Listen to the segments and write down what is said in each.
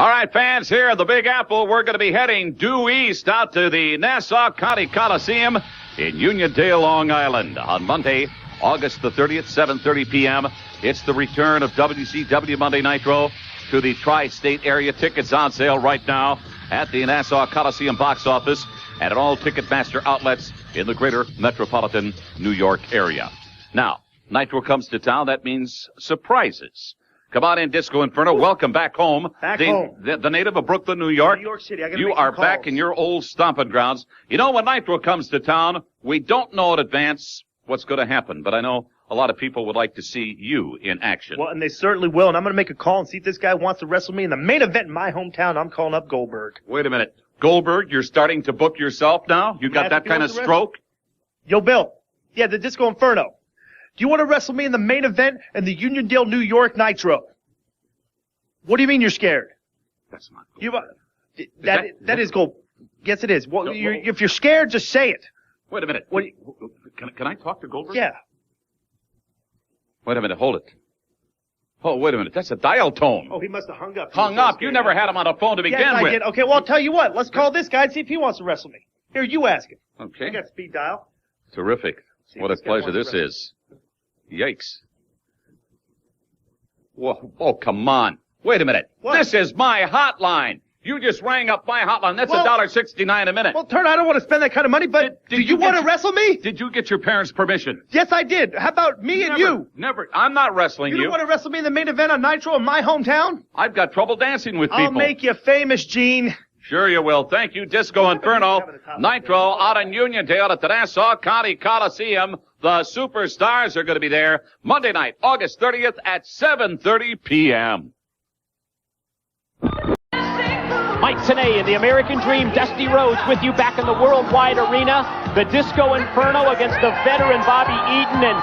All right, fans, here at the Big Apple, we're going to be heading due east out to the Nassau County Coliseum in Uniondale, Long Island on Monday, August the 30th, 7:30 p.m. It's the return of WCW Monday Nitro to the tri-state area. Tickets on sale right now at the Nassau Coliseum box office and at all Ticketmaster outlets in the greater metropolitan New York area. Now, Nitro comes to town. That means surprises. Come on in, Disco Inferno. Welcome back home. The native of Brooklyn, New York. New York City. You are back in your old stomping grounds. You know, when Nitro comes to town, we don't know in advance what's going to happen, but I know a lot of people would like to see you in action. Well, and they certainly will, and I'm going to make a call and see if this guy wants to wrestle me in the main event in my hometown. I'm calling up Goldberg. Wait a minute. Goldberg, you're starting to book yourself now? You got that kind of stroke? Yo, Bill. Yeah, the Disco Inferno. Do you want to wrestle me in the main event in the Uniondale, New York Nitro? What do you mean you're scared? That's not good. That is gold. Yes, it is. Well, if you're scared, just say it. Wait a minute. Can I talk to Goldberg? Yeah. Wait a minute. Hold it. Oh, wait a minute. That's a dial tone. Oh, he must have hung up. Hung up? You never had him on the phone to begin with. Yes, I did. Okay, well, I'll tell you what. Let's call this guy and see if he wants to wrestle me. Here, you ask him. Okay. I got speed dial. Terrific. What a pleasure this is. Yikes. Whoa, oh, come on. Wait a minute. What? This is my hotline. You just rang up my hotline. That's $1.69 a minute. Well, Turner, I don't want to spend that kind of money, but do you want to wrestle me? Did you get your parents' permission? Yes, I did. How about me and you? Never. I'm not wrestling you. You don't want to wrestle me in the main event on Nitro in my hometown? I've got trouble dancing with people. I'll make you famous, Gene. Sure you will. Thank you, Disco Inferno. Nitro out in Uniondale at the Nassau County Coliseum. The Superstars are going to be there Monday night, August 30th at 7:30 p.m. Mike Tenay in the American Dream, Dusty Rhodes with you back in the Worldwide Arena. The Disco Inferno against the veteran Bobby Eaton. And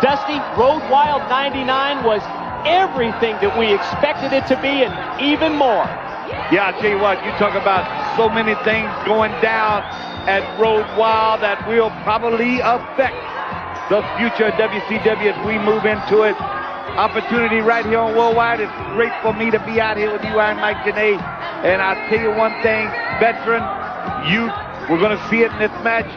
Dusty, Road Wild 99 was everything that we expected it to be and even more. Yeah, I'll tell you what, you talk about so many things going down at Road Wild that will probably affect the future of WCW as we move into it. Opportunity right here on Worldwide. It's great for me to be out here with you. I'm Mike Tenay. And I'll tell you one thing, veteran, youth, we're going to see it in this match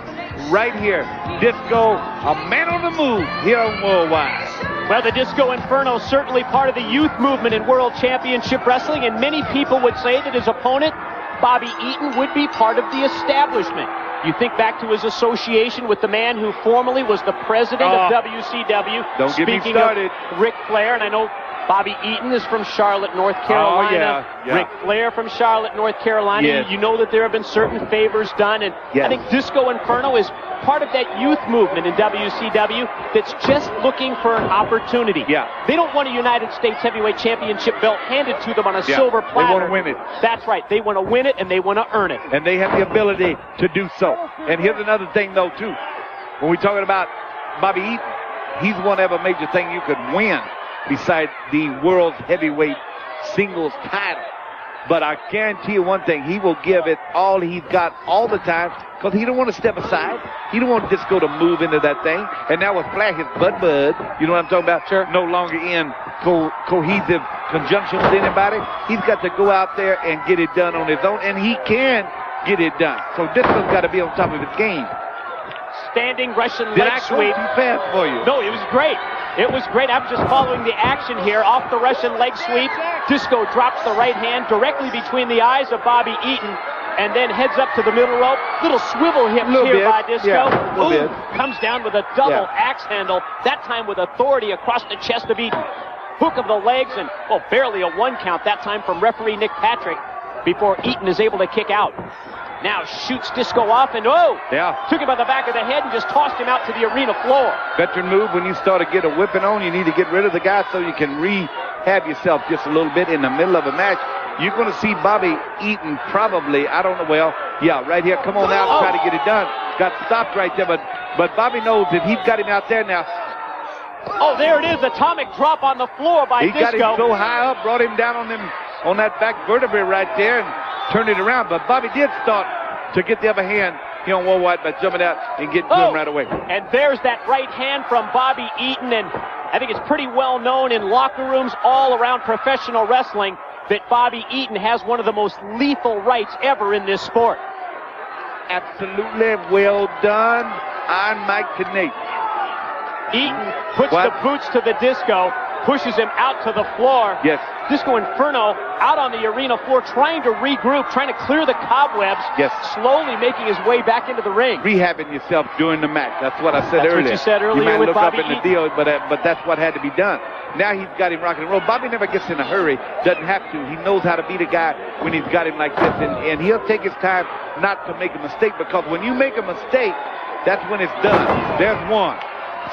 right here. Disco, a man on the move here on Worldwide. Well, the Disco Inferno certainly part of the youth movement in World Championship Wrestling, and many people would say that his opponent, Bobby Eaton, would be part of the establishment. You think back to his association with the man who formerly was the president of WCW. Don't get me started. Speaking of Ric Flair, and I know Bobby Eaton is from Charlotte, North Carolina. Oh, yeah. Ric Flair from Charlotte, North Carolina. Yes. You know that there have been certain favors done, and Yes. I think Disco Inferno is part of that youth movement in WCW that's just looking for an opportunity. Yeah. They don't want a United States Heavyweight Championship belt handed to them on a silver platter. They want to win it. That's right. They want to win it, and they want to earn it. And they have the ability to do so. And here's another thing, though, too. When we're talking about Bobby Eaton, he's one of a major thing you could win besides the world's heavyweight singles title. But I guarantee you one thing, he will give it all he's got all the time because he don't want to step aside. He don't want Disco to move into that thing. And now with Flair, his bud, you know what I'm talking about? Sure. No longer in cohesive conjunction with anybody. He's got to go out there and get it done on his own, and he can get it done. So Disco's got to be on top of his game. Standing Russian Did leg I go sweep. too fast for you? No, it was great. It was great. I'm just following the action here. Off the Russian leg sweep, Disco drops the right hand directly between the eyes of Bobby Eaton and then heads up to the middle rope. Little swivel hip here by Disco. Yeah, comes down with a double axe handle, that time with authority across the chest of Eaton. Hook of the legs and, barely a one count that time from referee Nick Patrick before Eaton is able to kick out. Now shoots Disco off and took him by the back of the head and just tossed him out to the arena floor. Veteran move, when you start to get a whipping on, you need to get rid of the guy so you can rehab yourself just a little bit in the middle of a match. You're going to see Bobby Eaton probably, I don't know, right here, come on out and try to get it done. Got stopped right there, but Bobby knows that he's got him out there now. Oh, there it is, atomic drop on the floor by Disco. He got him so high up, brought him down on that back vertebrae right there and turned it around. But Bobby did start to get the upper hand here on Worldwide by jumping out and getting to him right away. And there's that right hand from Bobby Eaton, and I think it's pretty well known in locker rooms all around professional wrestling that Bobby Eaton has one of the most lethal rights ever in this sport. Absolutely well done on Mike Tenay. Eaton puts the boots to the Disco, pushes him out to the floor. Yes. Disco Inferno out on the arena floor trying to regroup, trying to clear the cobwebs. Yes. Slowly making his way back into the ring. Rehabbing yourself during the match. That's what I said earlier. That's what you said earlier you might with look Bobby up in the Eaton. deal, but that's what had to be done. Now he's got him rocking and roll. Bobby never gets in a hurry. Doesn't have to. He knows how to beat a guy when he's got him like this. And he'll take his time not to make a mistake, because when you make a mistake, that's when it's done. There's one.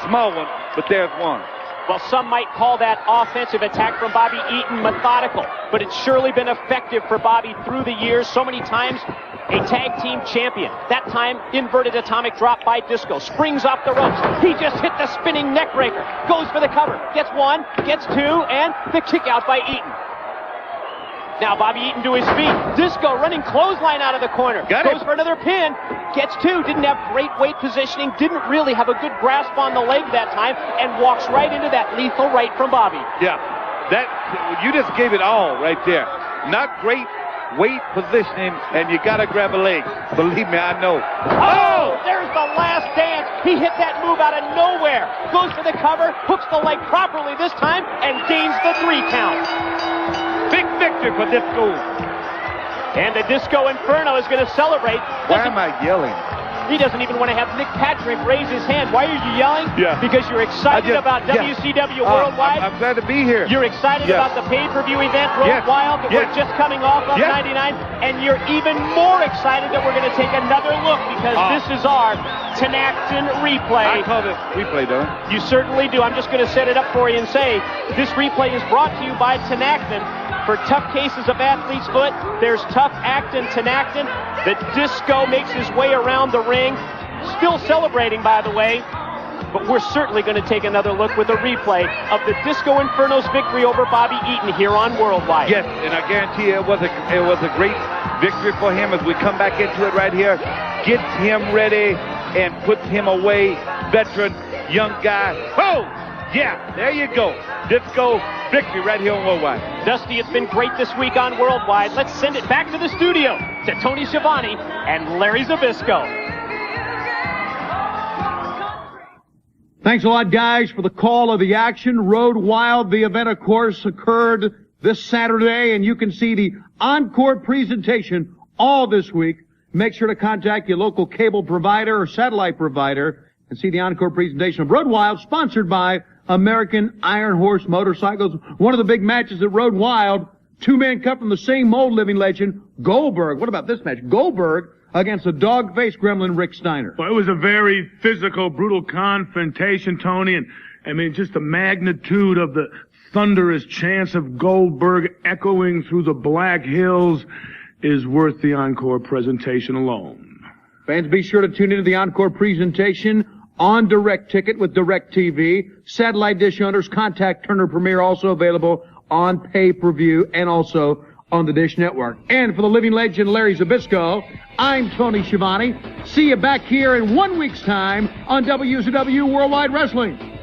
Small one, but there's one. Well, some might call that offensive attack from Bobby Eaton methodical, but it's surely been effective for Bobby through the years. So many times, a tag team champion. That time, inverted atomic drop by Disco. Springs off the ropes. He just hit the spinning neck breaker. Goes for the cover. Gets one, gets two, and the kick out by Eaton. Now Bobby Eaton to his feet. Disco running clothesline out of the corner. Goes for another pin. Gets two. Didn't have great weight positioning. Didn't really have a good grasp on the leg that time. And walks right into that lethal right from Bobby. Yeah. You just gave it all right there. Not great weight positioning, and you got to grab a leg. Believe me, I know. Oh! There's the last dance. He hit that move out of nowhere. Goes for the cover. Hooks the leg properly this time. And gains the 3 count. Big victory for Disco. And the Disco Inferno is going to celebrate. Why am I yelling? He doesn't even want to have Nick Patrick raise his hand. Why are you yelling? Yeah. Because you're excited about WCW Worldwide. I'm glad to be here. You're excited about the pay-per-view event, Road Wild, that we're just coming off of 99. And you're even more excited that we're going to take another look, because this is our Tenacton replay. I call this replay, don't I? You certainly do. I'm just going to set it up for you and say this replay is brought to you by Tenacton. For tough cases of athlete's foot, there's Tough Acton Tenacton. The Disco makes his way around the ring. Still celebrating, by the way. But we're certainly going to take another look with a replay of the Disco Inferno's victory over Bobby Eaton here on Worldwide. Yes, and I guarantee you it was a great victory for him as we come back into it right here. Gets him ready and puts him away. Veteran, young guy. Oh! Yeah, there you go. Disco victory right here on Worldwide. Dusty, it's been great this week on Worldwide. Let's send it back to the studio to Tony Schiavone and Larry Zbyszko. Thanks a lot, guys, for the call of the action. Road Wild, the event, of course, occurred this Saturday, and you can see the encore presentation all this week. Make sure to contact your local cable provider or satellite provider and see the encore presentation of Road Wild, sponsored by American Iron Horse Motorcycles. One of the big matches at Road Wild, 2 men cut from the same mold, living legend, Goldberg. What about this match? Goldberg against the dog-faced gremlin Rick Steiner. Well, it was a very physical, brutal confrontation, Tony, and I mean, just the magnitude of the thunderous chants of Goldberg echoing through the Black Hills is worth the encore presentation alone. Fans, be sure to tune into the encore presentation on Direct Ticket with Direct TV. Satellite dish owners, contact Turner Premier, also available on pay-per-view and also on the Dish Network. And for the living legend Larry Zbyszko, I'm Tony Schiavone. See you back here in 1 week's time on WCW Worldwide Wrestling.